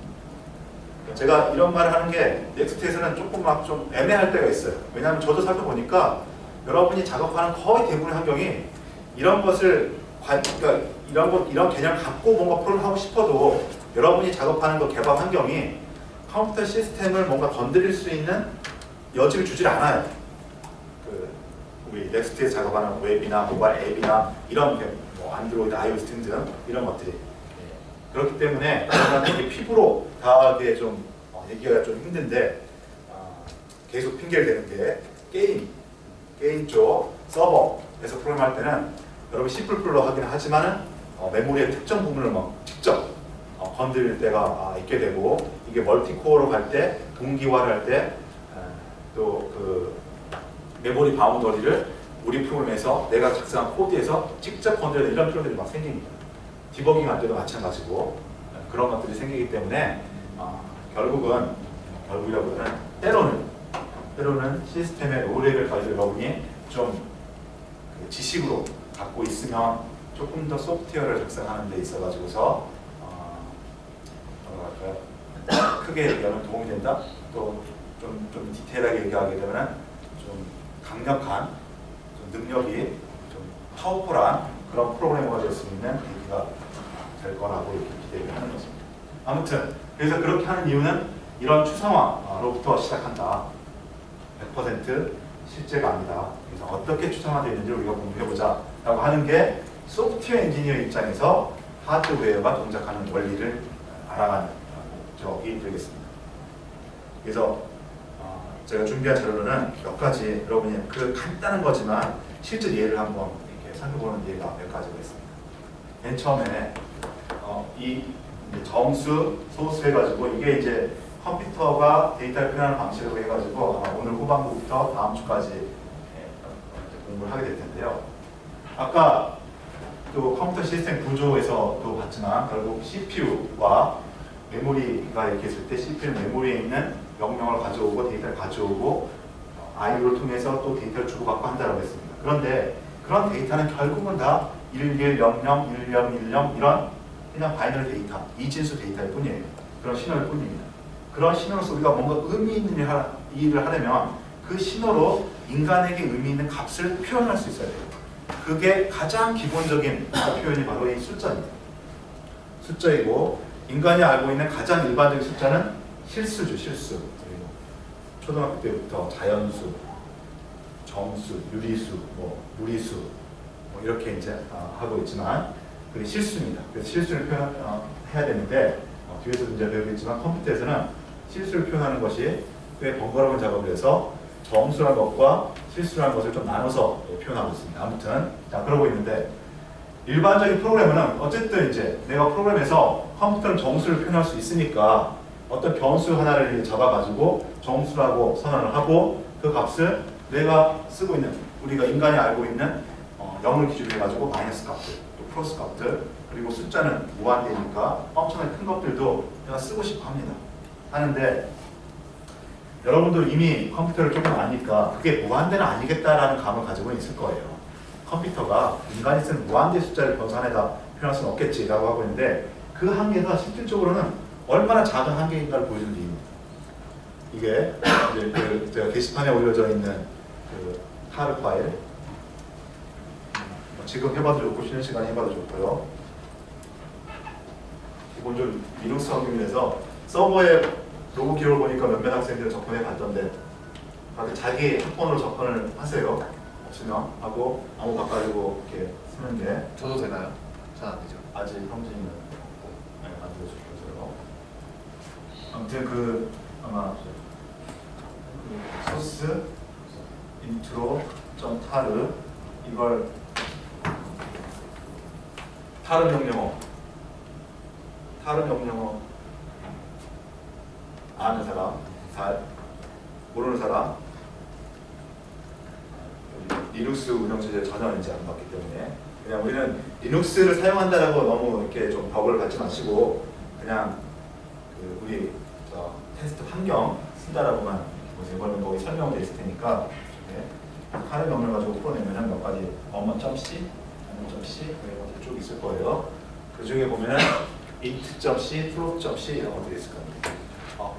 제가 이런 말을 하는 게 넥스트에서는 조금 막 좀 애매할 때가 있어요. 왜냐하면 저도 살펴보니까 여러분이 작업하는 거의 대부분의 환경이 이런 것을 그러니까 이런 개념을 갖고 뭔가 프로그램을 하고 싶어도 여러분이 작업하는 그 개발 환경이 컴퓨터 시스템을 뭔가 건드릴 수 있는 여지를 주질 않아요. 우리 넥스트에 작업하는 웹이나 모바일 앱이나 이런 뭐 안드로이드, iOS 등등 이런 것들이 그렇기 때문에 이게 피부로 닿게 좀 얘기가 좀 힘든데 계속 핑계를 대는 게 게임 쪽 서버에서 프로그램할 때는 여러분 C++로 하긴 하지만은 메모리의 특정 부분을 막 직접 건드릴 때가 있게 되고 이게 멀티코어로 갈 때 동기화를 할 때 또 그 메모리 바운더리를 우리 프로그램에서 내가 작성한 코드에서 직접 건드려야 이런 프로그램들이 막 생깁니다. 디버깅 할 때도 마찬가지고 그런 것들이 생기기 때문에 결국이라고는 때로는 시스템의 노력을 가지고 여러분이 좀 지식으로 갖고 있으면 조금 더 소프트웨어를 작성하는 데 있어가지고서 크게 얘기하면 도움이 된다. 또 좀 디테일하게 얘기하게 되면 좀 강력한 좀 능력이 좀 파워풀한 그런 프로그래머가 될 수 있는 계기가 될 거라고 이렇게 기대를 하는 것입니다. 아무튼 그래서 그렇게 하는 이유는 이런 추상화로부터 시작한다. 100% 실제가 아니다. 그래서 어떻게 추상화되어 있는지 우리가 공부해보자 라고 하는 게 소프트웨어 엔지니어 입장에서 하드웨어가 동작하는 원리를 알아가는 적이 되겠습니다. 그래서 제가 준비한 자료로는 몇 가지 여러분이 그 간단한 거지만 실제 예를 한번 이렇게 살펴보는 예가 몇 가지가 있습니다. 맨 처음에 이 정수 소스 해가지고 이게 이제 컴퓨터가 데이터를 표현하는 방식으로 해가지고 오늘 후반부부터 다음 주까지 공부를 하게 될 텐데요. 아까 또 컴퓨터 시스템 구조에서도 봤지만 결국 CPU와 메모리가 이렇게 있을 때 CPU는 메모리에 있는 명령을 가져오고 데이터를 가져오고 IO를 통해서 또 데이터를 주고받고 한다고 했습니다. 그런데 그런 데이터는 결국은 다 1100, 1010 이런 그냥 바이너리 데이터, 이진수 데이터일 뿐이에요. 그런 신호일 뿐입니다. 그런 신호로서 우리가 뭔가 의미 있는 일을 하려면 그 신호로 인간에게 의미 있는 값을 표현할 수 있어야 돼요. 그게 가장 기본적인 표현이 바로 이 숫자입니다. 숫자이고 인간이 알고 있는 가장 일반적인 숫자는 실수죠, 실수. 초등학교 때부터 자연수, 정수, 유리수, 무리수 이렇게 이제 하고 있지만 그게 실수입니다. 그래서 실수를 표현해야 되는데 뒤에서도 이제 배우겠지만 컴퓨터에서는 실수를 표현하는 것이 꽤 번거로운 작업을 해서 정수라는 것과 실수라는 것을 좀 나눠서 표현하고 있습니다. 아무튼 자 그러고 있는데 일반적인 프로그래머는 어쨌든 이제 내가 프로그램에서 컴퓨터는 정수를 표현할 수 있으니까 어떤 변수 하나를 잡아가지고 정수라고 선언을 하고 그 값을 내가 쓰고 있는 우리가 인간이 알고 있는 0을 기준으로 해가지고 마이너스 값들 또 플러스 값들 그리고 숫자는 무한대니까 엄청나게 큰 것들도 내가 쓰고 싶어 합니다. 하는데 여러분도 이미 컴퓨터를 조금 아니까 그게 무한대는 아니겠다라는 감을 가지고 있을 거예요. 컴퓨터가 인간이 쓰는 무한대 숫자를 변수 안에다 표현할 수는 없겠지라고 하고 있는데 그 한계가 실질적으로는 얼마나 작은 한계인가를 보여주는 얘기입니다. 이게 이제 제가 게시판에 올려져 있는 그 타르 파일 지금 해봐도 좋고 쉬는 시간에 해봐도 좋고요. 기본적으로 리눅스 환경에서 서버에 로그 기록을 보니까 몇몇 학생들 접근해 봤던데 다들 자기 핸폰으로 접근을 하세요. 없으면 하고 아무 바꿔가지고 이렇게 쓰는 게 저도 되나요? 잘 안 되죠. 아직 형진이는 만들어주셔서 아무튼 아마 소스 intro.tar 이걸 타르 명령어 아는 사람, 모르는 사람 여기 리눅스 운영체제 전혀 이제 안 받기 때문에 그냥 우리는 리눅스를 사용한다라고 너무 이렇게 좀 벽을 갖지 마시고 그냥 그 우리 테스트 환경 쓴다라고만 보세요. 이거는 거기 설명되어 있을 테니까 하는 명령을 가지고 풀어내면 몇 가지 어머.c, 어머.c 이런 것들이 쭉 있을 거예요. 그 중에 보면은 int.c, float.c 이런 것들이 있을 겁니다.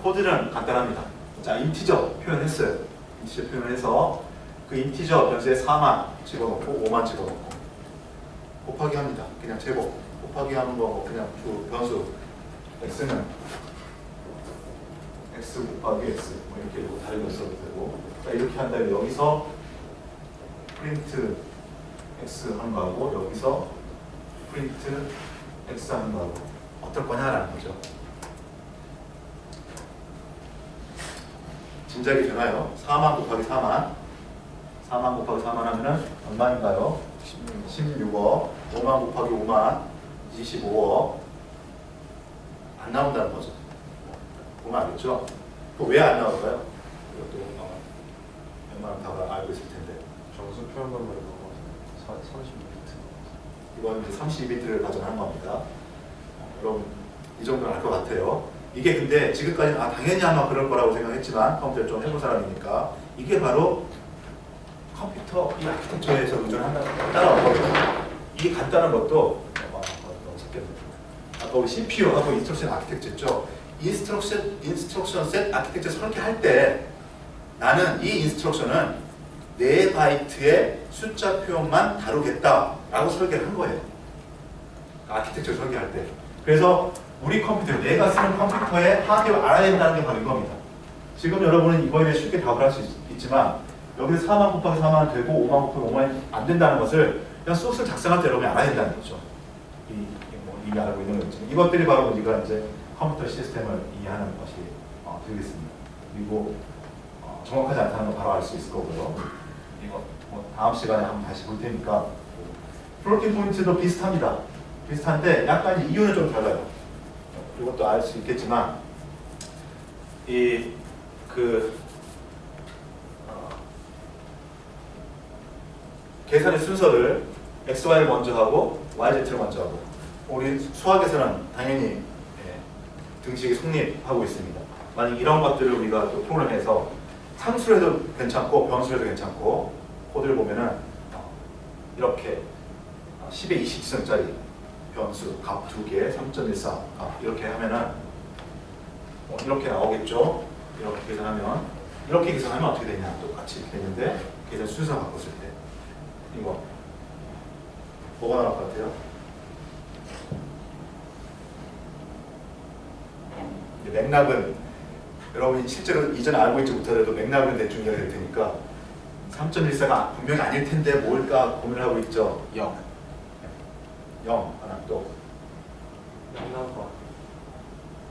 코드는 간단합니다. 자, 인티저 표현했어요. 인티저 표현해서 그 인티저 변수에 4만 집어넣고 5만 집어넣고 곱하기 합니다. 그냥 제곱 곱하기 하는 거 그냥 주 변수 x는 x 곱하기 x 뭐 이렇게 다른 거 써도 되고 자, 이렇게 한 다음에 여기서 프린트 x 하는 거하고 여기서 프린트 x 하는 거하고 어떨 거냐라는 거죠. 짐작이 되나요? 4만 곱하기 4만 4만 곱하기 4만 하면은 얼마인가요? 16억 5만 곱하기 5만 25억 안 나온다는 거죠. 보면 알겠죠? 또 왜 안 나올까요? 이것도 웬만하면 다 알고 있을 텐데 정수 표현 방법이 32비트. 이건 이제 32비트를 가정한 겁니다. 여러분 이 정도는 알 것 같아요. 이게 근데 지금까지는 당연히 아마 그럴 거라고 생각했지만 컴퓨터를 좀 해본 사람이니까 이게 바로 컴퓨터 이 아키텍처에서 따라왔거든요. 이게 간단한 것도 아까 우리 CPU하고 인스트럭션 아키텍처 있죠. 인스트럭션 셋 아키텍처 설계할 때 나는 이 인스트럭션은 4바이트의 숫자 표현만 다루겠다라고 설계를 한 거예요. 아키텍처 설계할 때. 그래서 우리 컴퓨터, 내가 쓰는 컴퓨터의 하드웨어를 알아야 된다는 게 바로 이겁니다. 지금 여러분은 이거에 대해 쉽게 답을 할 수 있지만 여기서 4만 곱하기 4만 되고 5만 곱하기 5만이 안 된다는 것을 그냥 소스를 작성할 때 여러분이 알아야 된다는 거죠. 이미 알고 있는 거겠지만 이것들이 바로 우리가 이제 컴퓨터 시스템을 이해하는 것이 되겠습니다. 그리고 정확하지 않다는 걸 바로 알 수 있을 거고요. 이거 다음 시간에 한번 다시 볼 테니까 플로팅 포인트도 비슷합니다. 비슷한데 약간 이유는 좀 달라요. 이것도 알 수 있겠지만 계산의 순서를 XY를 먼저 하고 YZ를 먼저 하고 우리 수학에서는 당연히 등식이 성립하고 있습니다. 만약 이런 것들을 우리가 또 프로그램에서 상수로 해도 괜찮고 변수로 해도 괜찮고 코드를 보면은 이렇게 10에 20승짜리 변수 값 2개 3.14 값 이렇게 하면은 이렇게 나오겠죠. 이렇게 계산하면 이렇게 계산하면 어떻게 되냐 똑같이 이렇게 되는데 계산 순서 바꿨을 때 이거 뭐가 나올 것 같아요? 맥락은 여러분이 실제로 이전에 알고 있지 못하더라도 맥락은 대충 이해가 될 테니까 3.14가 분명히 아닐 텐데 뭘까 고민을 하고 있죠. 0 하나 또 0 나올 것 같아요.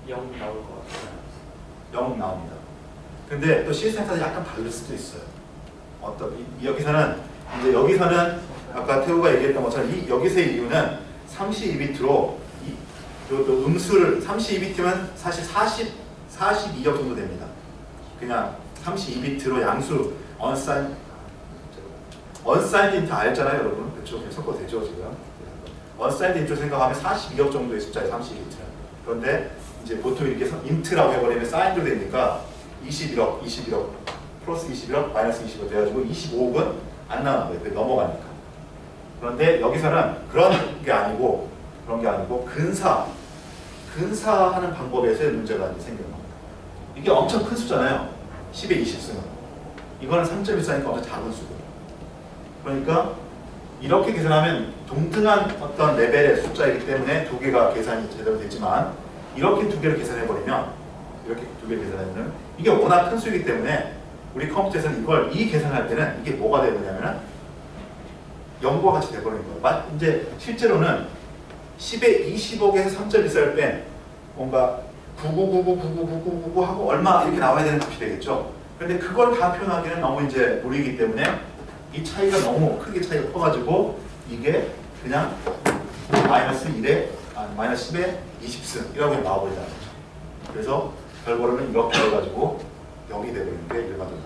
0 나올 것 같아요. 0 나옵니다. 근데 또 시스템에서 약간 다를 수도 있어요. 여기서는 아까 태우가 얘기했던 것처럼 여기서의 이유는 32비트로 또 음수를 32비트면 사실 42역 정도 됩니다. 그냥 32비트로 양수 언사인드 인트 알잖아요, 여러분. 그렇죠? 섞어도 되죠, 지금. 언사인드 인트 생각하면 42역 정도의 숫자예요, 32비트는. 그런데 이제 보통 이렇게 인트라고 해버리면 사인도 되니까 21억, 플러스 21억, 마이너스 20억 돼가지고 25억은 안 나오는 거예요. 넘어가니까. 그런데 여기서는 그런 게 아니고 근사하는 방법에서의 문제가 이제 생기는 겁니다. 이게 엄청 큰 수잖아요. 10에 20승은. 이거는 3.14니까 엄청 작은 수고. 그러니까 이렇게 계산하면 동등한 어떤 레벨의 숫자이기 때문에 두 개가 계산이 제대로 되지만 이렇게 두 개를 계산해버리면 이게 워낙 큰 수이기 때문에 우리 컴퓨터에서는 이 계산할 때는 이게 뭐가 되느냐면 0과 같이 돼버리는 거예요. 이제 실제로는 10에 20억에서 3.14를 뺀 뭔가 99999999 하고 얼마 이렇게 나와야 되는 값이 되겠죠. 그런데 그걸 다 표현하기는 너무 이제 무리이기 때문에 이 차이가 너무 크게 차이가 커가지고 이게 그냥 마이너스 10에 20승이라고 나와버린다는 거죠. 그래서 결과로는 이렇게 해가지고 0이 되버리는 게 일반적으로.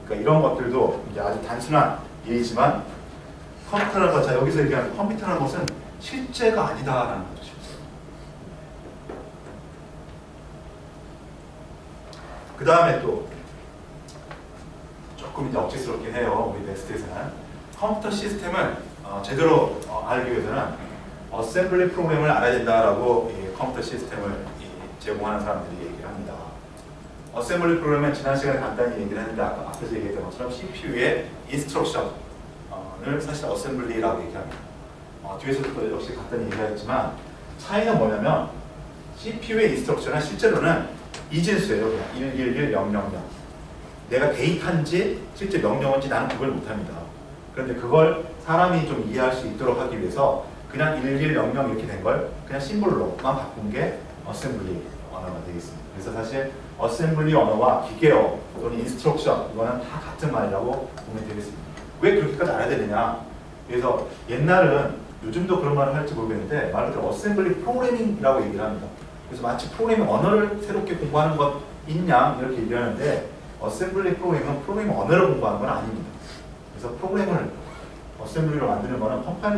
그러니까 이런 것들도 이제 아주 단순한 예이지만 컴퓨터라는 것, 자 여기서 얘기하는 컴퓨터라는 것은 실제가 아니다라는 거죠. 그 다음에 또 조금 이제 억지스럽긴 해요. 우리 넥스트에서는 컴퓨터 시스템을 제대로 알기 위해서는 어셈블리 프로그램을 알아야 된다라고 이 컴퓨터 시스템을 제공하는 사람들이 얘기를 합니다. 어셈블리 프로그램은 지난 시간에 간단히 얘기를 했는데 앞에서 얘기했던 것처럼 CPU의 인스트럭션을 사실 어셈블리라고 얘기합니다. 뒤에서도 또 역시 간단히 얘기했지만 차이는 뭐냐면 CPU의 인스트럭션은 실제로는 이진수예요. 그냥 111000. 내가 데이터인지 실제 명령인지 나는 구별 못합니다. 그런데 그걸 사람이 좀 이해할 수 있도록 하기 위해서 그냥 1100 이렇게 된 걸 그냥 심볼로만 바꾼 게 어셈블리 언어가 되겠습니다. 그래서 사실 어셈블리 언어와 기계어 또는 인스트럭션 이거는 다 같은 말이라고 보면 되겠습니다. 왜 그렇게까지 알아야 되느냐? 그래서 옛날은 요즘도 그런 말을 할지 모르겠는데 말 그대로 어셈블리 프로그래밍이라고 얘기를 합니다. 그래서 마치 프로그래밍 언어를 새롭게 공부하는 것 있냐 이렇게 얘기하는데 어셈블리 프로그래밍은 프로그래밍 언어를 공부하는 건 아닙니다. 그래서 프로그램을 어셈블리로 만드는 거는 컴파일러